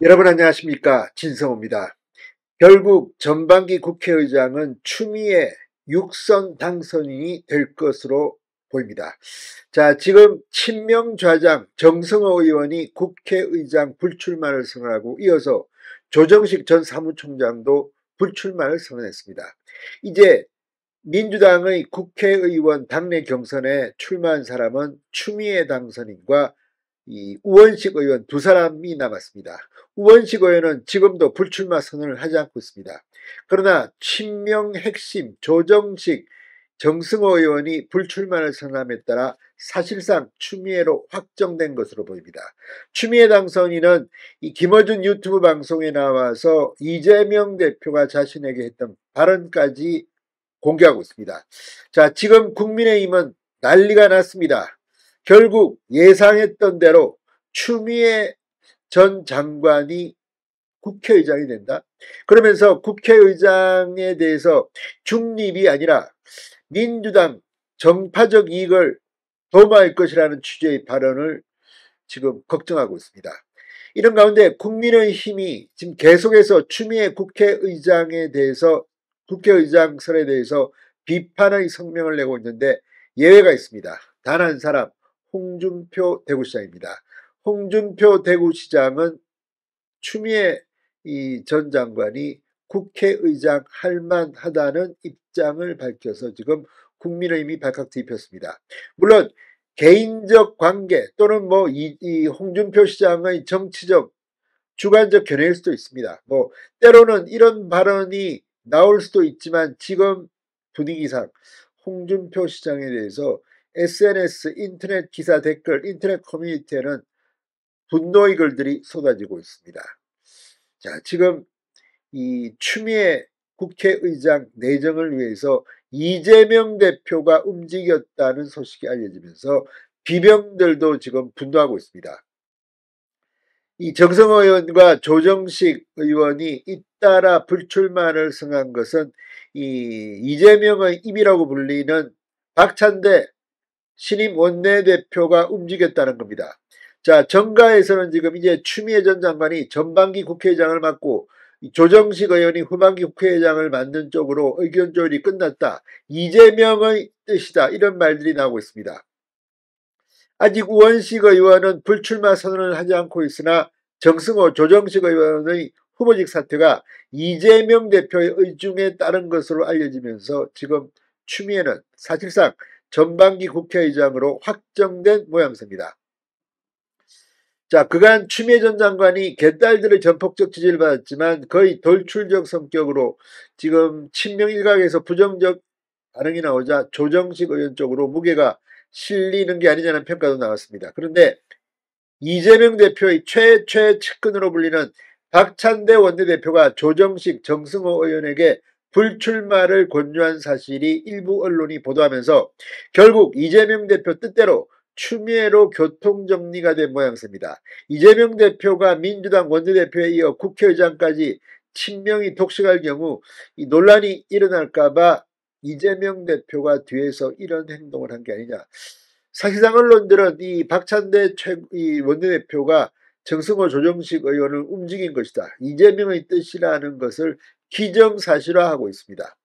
여러분 안녕하십니까, 진성호입니다. 결국 전반기 국회의장은 추미애 육선 당선인이 될 것으로 보입니다. 자, 지금 친명좌장 정성호 의원이 국회의장 불출마를 선언하고 이어서 조정식 전 사무총장도 불출마를 선언했습니다. 이제 민주당의 국회의원 당내 경선에 출마한 사람은 추미애 당선인과 이 우원식 의원 두 사람이 남았습니다. 우원식 의원은 지금도 불출마 선언을 하지 않고 있습니다. 그러나 친명 핵심 조정식 정승호 의원이 불출마를 선언함에 따라 사실상 추미애로 확정된 것으로 보입니다. 추미애 당선인은 이 김어준 유튜브 방송에 나와서 이재명 대표가 자신에게 했던 발언까지 공개하고 있습니다. 자, 지금 국민의힘은 난리가 났습니다. 결국 예상했던 대로 추미애 전 장관이 국회의장이 된다. 그러면서 국회의장에 대해서 중립이 아니라 민주당 정파적 이익을 도모할 것이라는 취지의 발언을 지금 걱정하고 있습니다. 이런 가운데 국민의힘이 지금 계속해서 추미애 국회의장에 대해서 국회의장설에 대해서 비판의 성명을 내고 있는데 예외가 있습니다. 단 한 사람, 홍준표 대구시장입니다. 홍준표 대구시장은 추미애 전 장관이 국회의장 할 만하다는 입장을 밝혀서 지금 국민의힘이 발칵 뒤집혔습니다. 물론 개인적 관계 또는 이 홍준표 시장의 정치적 주관적 견해일 수도 있습니다. 때로는 이런 발언이 나올 수도 있지만 지금 분위기상 홍준표 시장에 대해서 SNS, 인터넷 기사 댓글, 인터넷 커뮤니티에는 분노의 글들이 쏟아지고 있습니다. 자, 지금 이 추미애 국회의장 내정을 위해서 이재명 대표가 움직였다는 소식이 알려지면서 비명들도 지금 분노하고 있습니다. 이 정성호 의원과 조정식 의원이 잇따라 불출마를 선언한 것은 이재명의 입이라고 불리는 박찬대 신임 원내대표가 움직였다는 겁니다. 자, 정가에서는 지금 이제 추미애 전 장관이 전반기 국회의장을 맡고 조정식 의원이 후반기 국회의장을 맡는 쪽으로 의견 조율이 끝났다. 이재명의 뜻이다. 이런 말들이 나오고 있습니다. 아직 우원식 의원은 불출마 선언을 하지 않고 있으나 정승호, 조정식 의원의 후보직 사퇴가 이재명 대표의 의중에 따른 것으로 알려지면서 지금 추미애는 사실상 전반기 국회의장으로 확정된 모양새입니다. 자, 그간 추미애 전 장관이 개딸들의 전폭적 지지를 받았지만 거의 돌출적 성격으로 지금 친명 일각에서 부정적 반응이 나오자 조정식 의원 쪽으로 무게가 실리는 게 아니냐는 평가도 나왔습니다. 그런데 이재명 대표의 최 측근으로 불리는 박찬대 원내대표가 조정식 정승호 의원에게 불출마를 권유한 사실이 일부 언론이 보도하면서 결국 이재명 대표 뜻대로 추미애로 교통정리가 된 모양새입니다. 이재명 대표가 민주당 원내대표에 이어 국회의장까지 친명이 독식할 경우 이 논란이 일어날까봐 이재명 대표가 뒤에서 이런 행동을 한 게 아니냐. 사실상 언론들은 이 박찬대 이 원내대표가 정승호 조정식 의원을 움직인 것이다. 이재명의 뜻이라는 것을 기정사실화하고 있습니다.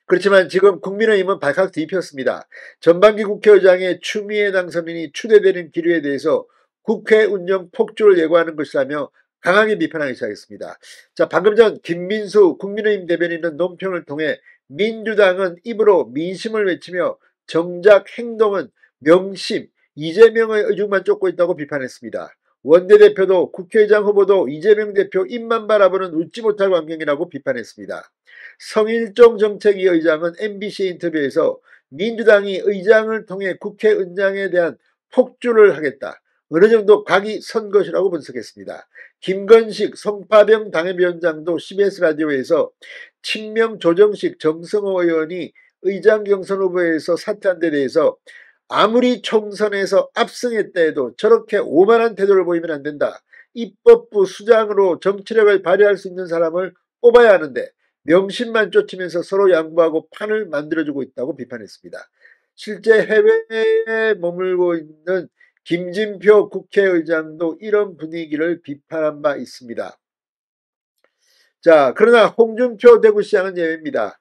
그렇지만 지금 국민의힘은 발칵 뒤집혔습니다. 전반기 국회의장의 추미애 당선인이 추대되는 기류에 대해서 국회 운영 폭주를 예고하는 것이라며 강하게 비판하기 시작했습니다. 자, 방금 전 김민수 국민의힘 대변인은 논평을 통해 민주당은 입으로 민심을 외치며 정작 행동은 명심, 이재명의 의중만 쫓고 있다고 비판했습니다. 원내대표도 국회의장 후보도 이재명 대표 입만 바라보는 웃지 못할 광경이라고 비판했습니다. 성일종 정책위 의장은 MBC 인터뷰에서 민주당이 의장을 통해 국회 의장에 대한 폭주를 하겠다. 어느 정도 각이 선 것이라고 분석했습니다. 김건식 송파병 당협위원장도 CBS 라디오에서 친명 조정식 정성호 의원이 의장 경선 후보에서 사퇴한 데 대해서 아무리 총선에서 압승했다 해도 저렇게 오만한 태도를 보이면 안 된다. 입법부 수장으로 정치력을 발휘할 수 있는 사람을 뽑아야 하는데 명심만 쫓으면서 서로 양보하고 판을 만들어주고 있다고 비판했습니다. 실제 해외에 머물고 있는 김진표 국회의장도 이런 분위기를 비판한 바 있습니다. 자, 그러나 홍준표 대구시장은 예외입니다.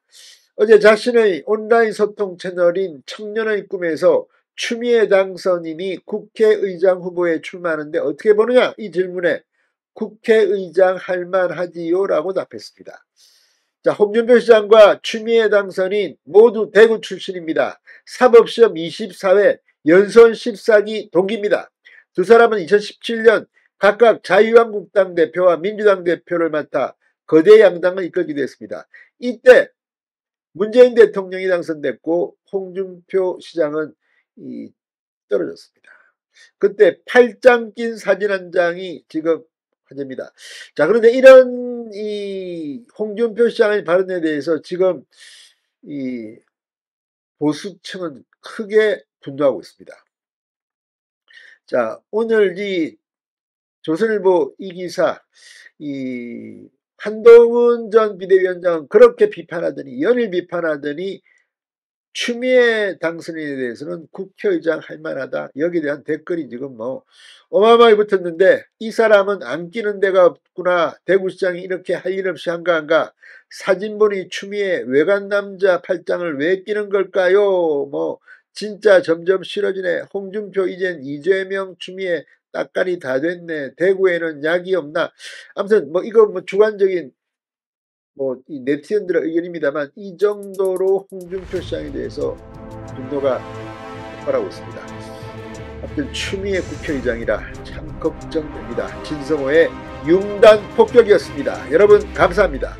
어제 자신의 온라인 소통 채널인 청년의 꿈에서 추미애 당선인이 국회의장 후보에 출마하는데 어떻게 보느냐? 이 질문에 국회의장 할만하지요? 라고 답했습니다. 자, 홍준표 시장과 추미애 당선인 모두 대구 출신입니다. 사법시험 24회 연선 14기 동기입니다. 두 사람은 2017년 각각 자유한국당 대표와 민주당 대표를 맡아 거대 양당을 이끌기도 했습니다. 이때 문재인 대통령이 당선됐고 홍준표 시장은 떨어졌습니다. 그때 팔짱 낀 사진 한 장이 지금 화제입니다. 자, 그런데 이런 홍준표 시장의 발언에 대해서 지금 보수층은 크게 분노하고 있습니다. 자, 오늘 조선일보 이 기사 한동훈 전 비대위원장은 그렇게 비판하더니 연일 비판하더니 추미애 당선인에 대해서는 국회의장 할만하다. 여기에 대한 댓글이 지금 어마어마하게 붙었는데 이 사람은 안 끼는 데가 없구나. 대구시장이 이렇게 할 일 없이 한가한가. 사진 보니 추미애 외간 남자 팔짱을 왜 끼는 걸까요? 진짜 점점 싫어지네. 홍준표 이젠 이재명 추미애 딱깔이 다 됐네. 대구에는 약이 없나. 아무튼 이거 주관적인 이 네티즌들의 의견입니다만 이 정도로 홍준표 시장에 대해서 분노가 폭발하고 있습니다. 하여튼 추미애 국회의장이라 참 걱정됩니다. 진성호의 융단 폭격이었습니다. 여러분 감사합니다.